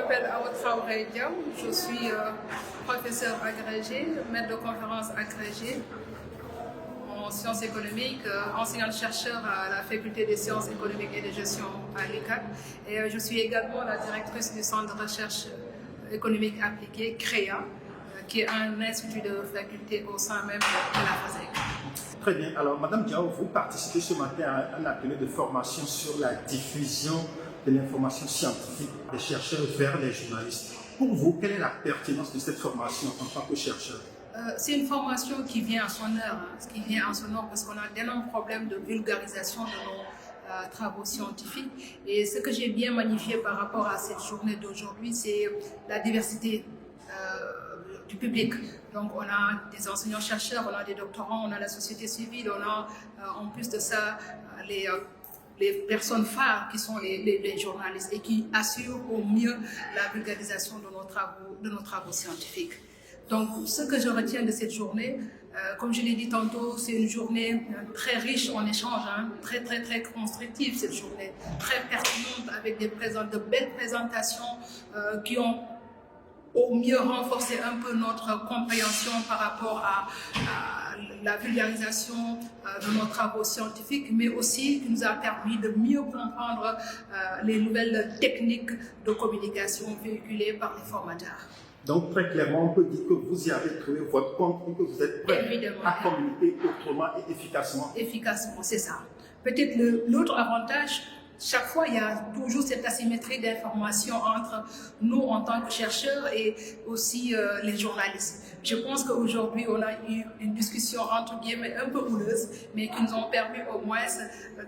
m'appelle Awa Traoré Diam, je suis professeur agrégé, maître de conférence agrégé en sciences économiques, enseignante-chercheur à la faculté des sciences économiques et de gestion à l'ICAP. Et je suis également la directrice du centre de recherche économique appliquée, CREA, qui est un institut de faculté au sein même de la FASEC. Très bien. Alors, Madame Diao, vous participez ce matin à un atelier de formation sur la diffusion de l'information scientifique des chercheurs vers les journalistes. Pour vous, quelle est la pertinence de cette formation en tant que chercheur? C'est une formation qui vient à son heure, qui vient à son heure parce qu'on a d'énormes problèmes de vulgarisation de nos travaux scientifiques. Et ce que j'ai bien magnifié par rapport à cette journée d'aujourd'hui, c'est la diversité du public. Donc on a des enseignants-chercheurs, on a des doctorants, on a la société civile, on a en plus de ça les personnes phares qui sont les journalistes et qui assurent au mieux la vulgarisation de nos travaux scientifiques. Donc ce que je retiens de cette journée, comme je l'ai dit tantôt, c'est une journée très riche en échanges, très constructive cette journée, très pertinente avec de belles présentations qui ont au mieux renforcer un peu notre compréhension par rapport à la vulgarisation de nos travaux scientifiques, mais aussi qui nous a permis de mieux comprendre les nouvelles techniques de communication véhiculées par les formateurs. Donc très clairement, on peut dire que vous y avez trouvé votre compte et que vous êtes prêt à communiquer autrement et efficacement. Efficacement, c'est ça. Peut-être l'autre avantage, chaque fois, il y a toujours cette asymétrie d'information entre nous en tant que chercheurs et aussi les journalistes. Je pense qu'aujourd'hui, on a eu une discussion entre guillemets un peu houleuse, mais qui nous ont permis au moins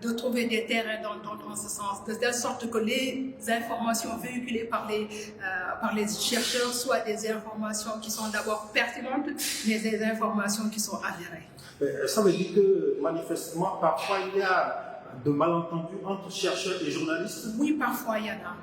de trouver des terrains d'entente en ce sens, de telle sorte que les informations véhiculées par les chercheurs soient des informations qui sont d'abord pertinentes, mais des informations qui sont avérées. Ça veut dire que manifestement, parfois, il y a de malentendus entre chercheurs et journalistes? Oui, parfois il y en a.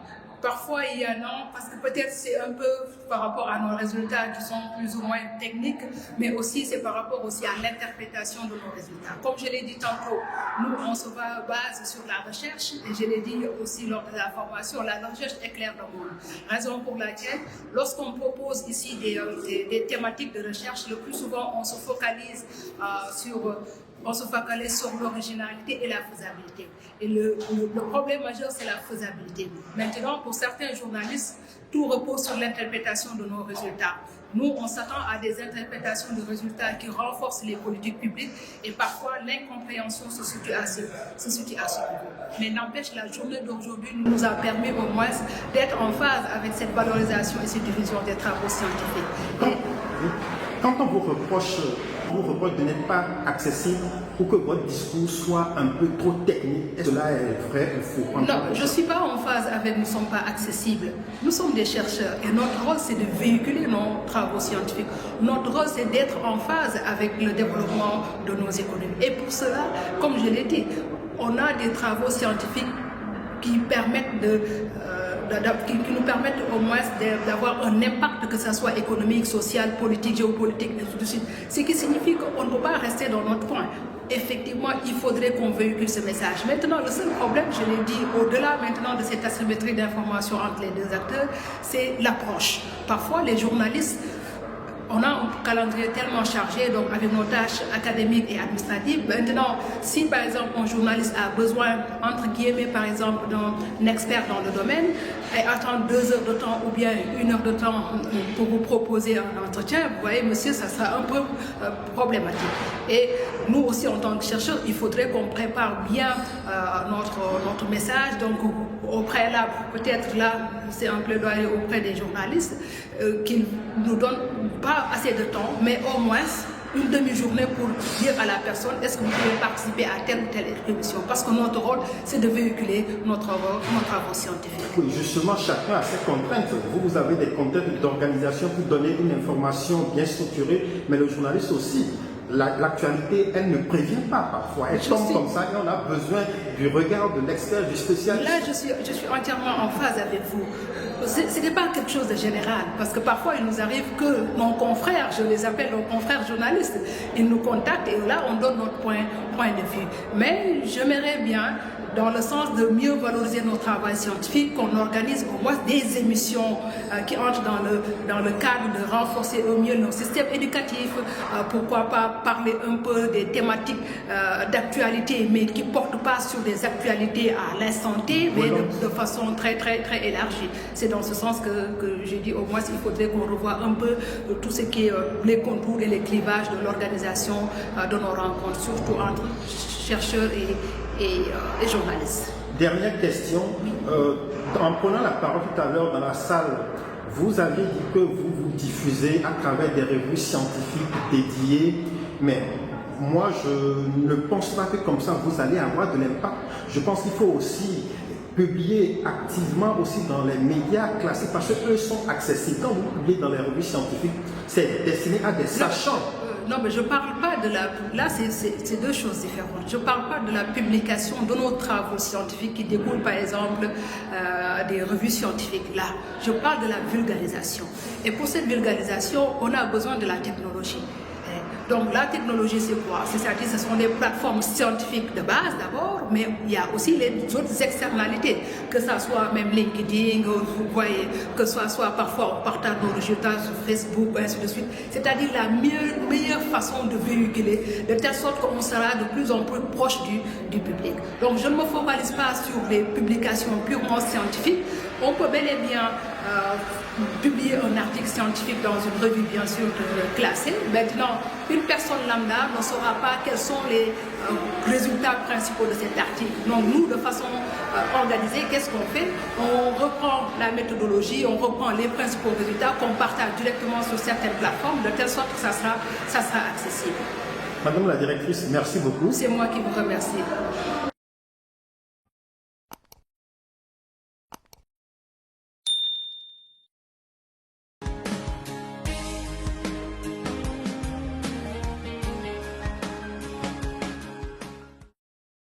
Parfois il y en a, parce que peut-être c'est un peu par rapport à nos résultats qui sont plus ou moins techniques, mais aussi c'est par rapport aussi à l'interprétation de nos résultats. Comme je l'ai dit tantôt, nous on se base sur la recherche, et je l'ai dit aussi lors de la formation, la recherche éclaire le monde. Raison pour laquelle, lorsqu'on propose ici des thématiques de recherche, le plus souvent on se focalise sur l'originalité et la faisabilité. Et le problème majeur, c'est la faisabilité. Maintenant, pour certains journalistes, tout repose sur l'interprétation de nos résultats. Nous, on s'attend à des interprétations de résultats qui renforcent les politiques publiques et parfois l'incompréhension se situe à ce niveau. Mais n'empêche, la journée d'aujourd'hui nous a permis au moins d'être en phase avec cette valorisation et cette diffusion des travaux scientifiques. Quand on vous reproche de n'être pas accessible ou que votre discours soit un peu trop technique, est-ce que cela est vrai ou faux? Non, je ne suis pas en phase avec « nous ne sommes pas accessibles ». Nous sommes des chercheurs et notre rôle c'est de véhiculer nos travaux scientifiques. Notre rôle c'est d'être en phase avec le développement de nos économies. Et pour cela, comme je l'ai dit, on a des travaux scientifiques qui permettent qui nous permettent au moins d'avoir un impact, que ce soit économique, social, politique, géopolitique, et tout de suite. Ce qui signifie qu'on ne peut pas rester dans notre coin. Effectivement, il faudrait qu'on véhicule ce message. Maintenant, le seul problème, je l'ai dit, au-delà maintenant de cette asymétrie d'information entre les deux acteurs, c'est l'approche. Parfois, les journalistes, on a un calendrier tellement chargé, donc avec nos tâches académiques et administratives. Maintenant, si par exemple un journaliste a besoin, entre guillemets, par exemple, d'un expert dans le domaine, et attend 2 heures de temps ou bien 1 heure de temps pour vous proposer un entretien, vous voyez, monsieur, ça sera un peu problématique. Et nous aussi, en tant que chercheurs, il faudrait qu'on prépare bien notre message. Donc, au préalable, peut-être là, c'est un plaidoyer auprès des journalistes, qu'ils ne nous donnent pas assez de temps, mais au moins une demi-journée pour dire à la personne est-ce que vous pouvez participer à telle ou telle émission, parce que notre rôle c'est de véhiculer nos travaux scientifiques. Oui, justement, chacun a ses contraintes. Vous avez des contraintes d'organisation pour donner une information bien structurée, mais le journaliste aussi. L'actualité, elle ne prévient pas parfois. Elle tombe comme ça et on a besoin du regard de l'expert, du spécialiste. Là, je suis entièrement en phase avec vous. Ce n'est pas quelque chose de général, parce que parfois il nous arrive que nos confrères, je les appelle nos confrères journalistes, ils nous contactent et là on donne notre point point de vue. Mais j'aimerais bien, dans le sens de mieux valoriser nos travaux scientifiques, qu'on organise au moins des émissions qui entrent dans le cadre de renforcer au mieux nos systèmes éducatifs. Pourquoi pas parler un peu des thématiques d'actualité, mais qui ne portent pas sur des actualités à l'instant T, mais de façon très élargie. C'est dans ce sens que j'ai dit, au moins il faudrait qu'on revoie un peu tout ce qui est les contours et les clivages de l'organisation de nos rencontres, surtout entre chercheurs et journalistes. Dernière question. En prenant la parole tout à l'heure dans la salle, vous avez dit que vous diffusez à travers des revues scientifiques dédiées, mais moi je ne pense pas que comme ça vous allez avoir de l'impact. Je pense qu'il faut aussi publier activement aussi dans les médias classiques parce qu'eux sont accessibles. Quand vous publiez dans les revues scientifiques, c'est destiné à des sachants. Non, mais je ne parle pas de la... Là, c'est deux choses différentes. Je ne parle pas de la publication de nos travaux scientifiques qui découlent, par exemple, des revues scientifiques. Là, je parle de la vulgarisation. Et pour cette vulgarisation, on a besoin de la technologie. Donc la technologie, c'est quoi? C'est-à-dire ce sont des plateformes scientifiques de base d'abord, mais il y a aussi les autres externalités, que ça soit même LinkedIn, vous voyez, que ça soit parfois on partage nos résultats sur Facebook, ainsi de suite. C'est-à-dire la meilleure façon de véhiculer, de telle sorte qu'on sera de plus en plus proche du public. Donc je ne me focalise pas sur les publications purement scientifiques. On peut bel et bien publier un article scientifique dans une revue bien sûr classée. Maintenant, une personne lambda ne saura pas quels sont les résultats principaux de cet article. Donc nous, de façon organisée, qu'est-ce qu'on fait? On reprend la méthodologie, on reprend les principaux résultats qu'on partage directement sur certaines plateformes, de telle sorte que ça sera accessible. Madame la directrice, merci beaucoup. C'est moi qui vous remercie.